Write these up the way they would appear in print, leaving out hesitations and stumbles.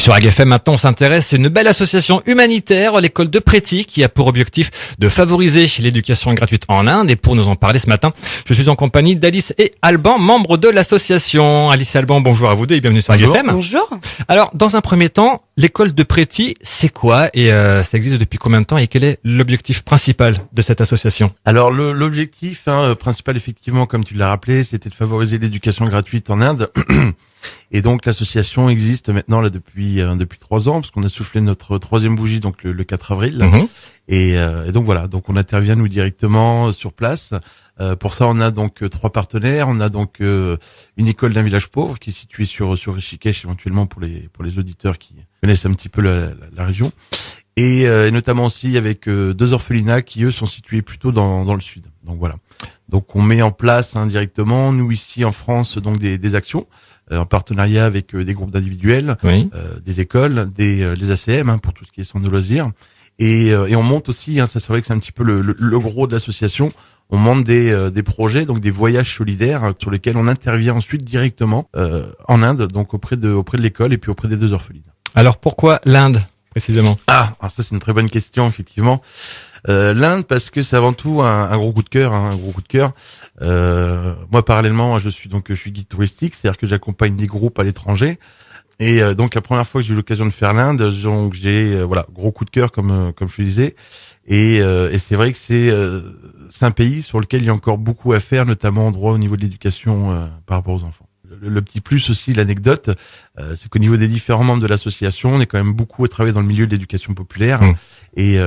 Sur AgFM, maintenant, on s'intéresse à une belle association humanitaire, l'école de Préti, qui a pour objectif de favoriser l'éducation gratuite en Inde. Et pour nous en parler ce matin, je suis en compagnie d'Alice et Alban, membres de l'association. Alice et Alban, bonjour à vous deux et bienvenue sur AgFM. Bonjour. Alors, dans un premier temps, l'école de Préti, c'est quoi et ça existe depuis combien de temps et quel est l'objectif principal de cette association? Alors, l'objectif principal, effectivement, comme tu l'as rappelé, c'était de favoriser l'éducation gratuite en Inde. Et donc l'association existe maintenant là depuis 3 ans parce qu'on a soufflé notre 3e bougie donc le 4 avril. Et donc voilà, donc on intervient nous directement sur place. Pour ça on a donc 3 partenaires, on a donc une école d'un village pauvre qui est située sur Rishikesh éventuellement pour les auditeurs qui connaissent un petit peu la région. Et notamment aussi avec 2 orphelinats qui eux sont situés plutôt dans le sud. Donc voilà. Donc on met en place directement nous ici en France donc des actions en partenariat avec des groupes d'individuels, oui. Des écoles, les ACM pour tout ce qui est centre de loisirs. Et on monte aussi, ça c'est vrai que c'est un petit peu le gros de l'association. On monte des projets, donc des voyages solidaires sur lesquels on intervient ensuite directement en Inde, donc auprès de l'école et puis auprès des 2 orphelines. Alors pourquoi l'Inde précisément? Alors ça c'est une très bonne question effectivement. L'Inde parce que c'est avant tout un gros coup de cœur, moi parallèlement je suis guide touristique, c'est-à-dire que j'accompagne des groupes à l'étranger et donc la première fois que j'ai eu l'occasion de faire l'Inde, donc j'ai gros coup de cœur comme je le disais et c'est vrai que c'est un pays sur lequel il y a encore beaucoup à faire, notamment en droit au niveau de l'éducation par rapport aux enfants. Le petit plus aussi, l'anecdote, c'est qu'au niveau des différents membres de l'association, on est quand même beaucoup à travailler dans le milieu de l'éducation populaire et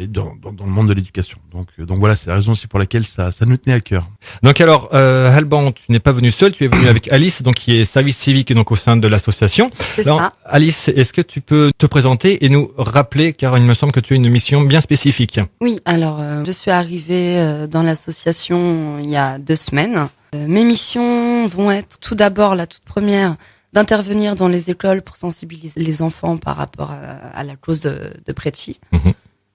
dans le monde de l'éducation. Donc voilà, c'est la raison aussi pour laquelle ça nous tenait à cœur. Donc alors, Alban, tu n'es pas venu seul, tu es venu avec Alice, donc qui est service civique donc au sein de l'association. C'est alors, ça. Alice, est-ce que tu peux te présenter et nous rappeler, car il me semble que tu as une mission bien spécifique. Oui, alors je suis arrivée dans l'association il y a 2 semaines. Mes missions vont être tout d'abord, la toute première, d'intervenir dans les écoles pour sensibiliser les enfants par rapport à la cause de Préti.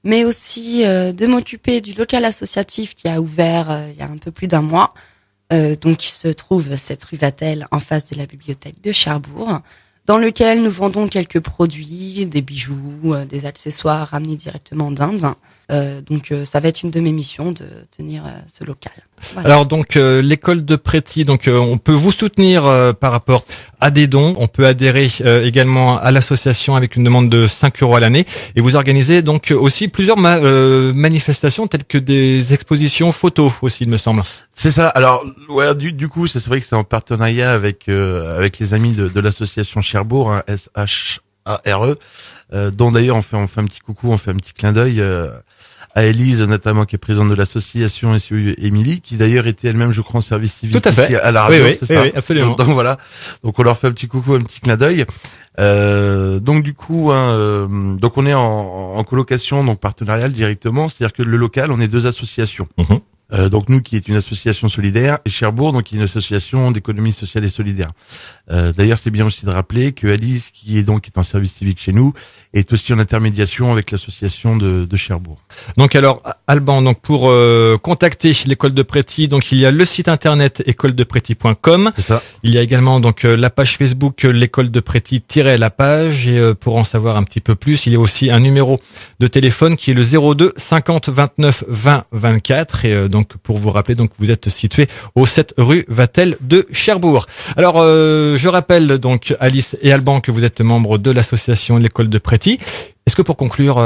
Mais aussi de m'occuper du local associatif qui a ouvert il y a un peu plus d'1 mois, donc qui se trouve cette rue Vatel en face de la bibliothèque de Cherbourg, dans lequel nous vendons quelques produits, des bijoux, des accessoires ramenés directement d'Inde. Donc ça va être une de mes missions de tenir ce local. Voilà. Alors donc l'école de Préti, donc on peut vous soutenir par rapport à des dons. On peut adhérer également à l'association avec une demande de 5 € à l'année. Et vous organisez donc aussi plusieurs manifestations telles que des expositions photos aussi, il me semble. C'est ça. Alors ouais, du coup, c'est vrai que c'est en partenariat avec les amis de l'association Cherbourg, SHARE, dont d'ailleurs on fait un petit coucou, on fait un petit clin d'œil à Élise notamment qui est présidente de l'association et Émilie qui d'ailleurs était elle-même je crois en service civique tout à fait. Ici à la radio, oui, c'est ça. Oui, absolument. Donc voilà, donc on leur fait un petit coucou, un petit clin d'œil. Donc du coup, donc on est en colocation donc partenariale directement, c'est-à-dire que le local on est 2 associations. Donc nous qui est une association solidaire et Cherbourg donc qui est une association d'économie sociale et solidaire. D'ailleurs c'est bien aussi de rappeler que Alice qui est en service civique chez nous est aussi en intermédiation avec l'association de Cherbourg. Donc alors Alban, donc pour contacter l'école de Préti, donc il y a le site internet écoledepreti.com. C'est ça. Il y a également donc la page Facebook l'école de Préti-la page et pour en savoir un petit peu plus, il y a aussi un numéro de téléphone qui est le 02 50 29 20 24 et donc pour vous rappeler donc vous êtes situé au 7 rue Vatel de Cherbourg. Alors je rappelle donc Alice et Alban que vous êtes membres de l'association l'école de Préti. Est-ce que pour conclure,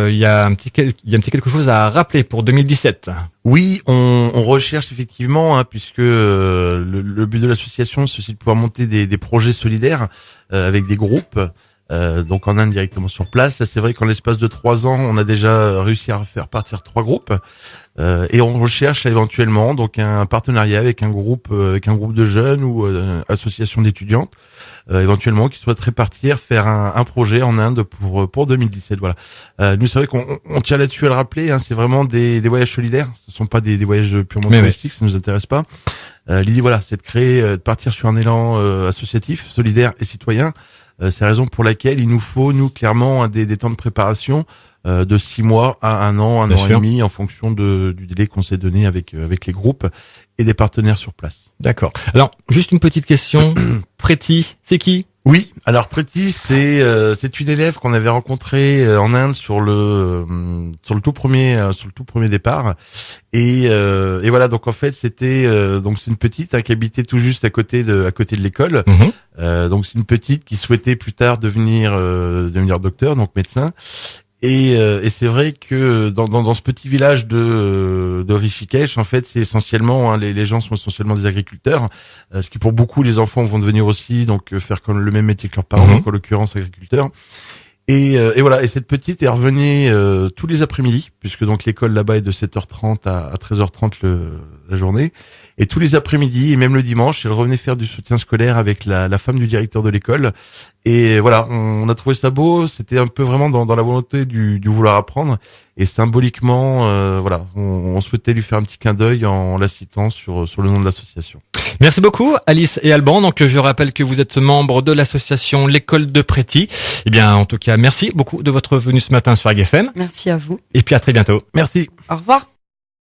il y a un petit quelque chose à rappeler pour 2017? Oui, on recherche effectivement, puisque le but de l'association, c'est aussi de pouvoir monter des projets solidaires avec des groupes, donc en Inde directement sur place. Là, c'est vrai qu'en l'espace de 3 ans, on a déjà réussi à faire partir 3 groupes, et on recherche éventuellement donc un partenariat avec un groupe de jeunes ou association d'étudiantes. Éventuellement qui souhaiteraient partir faire un projet en Inde pour 2017. Voilà. Nous c'est vrai qu'on tient là-dessus à le rappeler. C'est vraiment des voyages solidaires. Ce sont pas des voyages purement touristiques. Ça nous intéresse pas. L'idée voilà, c'est de partir sur un élan associatif, solidaire et citoyen. C'est la raison pour laquelle il nous faut clairement des temps de préparation de 6 mois à 1 an, un an et demi en fonction du délai qu'on s'est donné avec les groupes et des partenaires sur place. D'accord. Alors juste une petite question. Préti, c'est qui? Oui, alors Preti, c'est une élève qu'on avait rencontrée en Inde sur le tout premier départ et voilà, donc en fait c'était donc c'est une petite qui habitait tout juste à côté de l'école. Donc c'est une petite qui souhaitait plus tard devenir docteur, donc médecin. Et c'est vrai que dans ce petit village de Rishikesh, en fait, c'est essentiellement les gens sont essentiellement des agriculteurs, ce qui pour beaucoup les enfants vont devenir aussi donc faire comme le même métier que leurs parents, donc en l'occurrence agriculteurs. Et voilà, et cette petite est revenue tous les après-midi, puisque donc l'école là-bas est de 7h30 à 13h30 la journée. Et tous les après-midi, et même le dimanche, elle revenait faire du soutien scolaire avec la femme du directeur de l'école. Et voilà, on a trouvé ça beau, c'était un peu vraiment dans la volonté du vouloir apprendre. Et symboliquement, voilà, on souhaitait lui faire un petit clin d'œil en la citant sur le nom de l'association. Merci beaucoup Alice et Alban. Donc je rappelle que vous êtes membre de l'association L'école de Préti. Eh bien en tout cas merci beaucoup de votre venue ce matin sur AgFM. Merci à vous. Et puis à très bientôt. Merci. Au revoir.